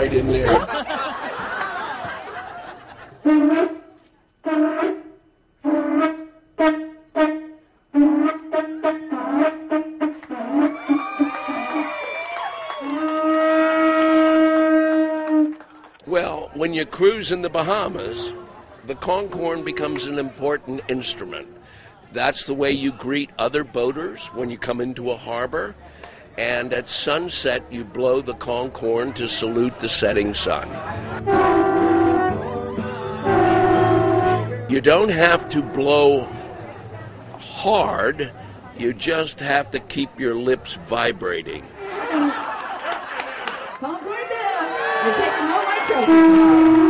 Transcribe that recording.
right in there. Well, when you cruise in the Bahamas, the conch horn becomes an important instrument. That's the way you greet other boaters when you come into a harbor. And at sunset, you blow the conch horn to salute the setting sun. You don't have to blow hard. You just have to keep your lips vibrating. Calm right down. You're taking all my trouble.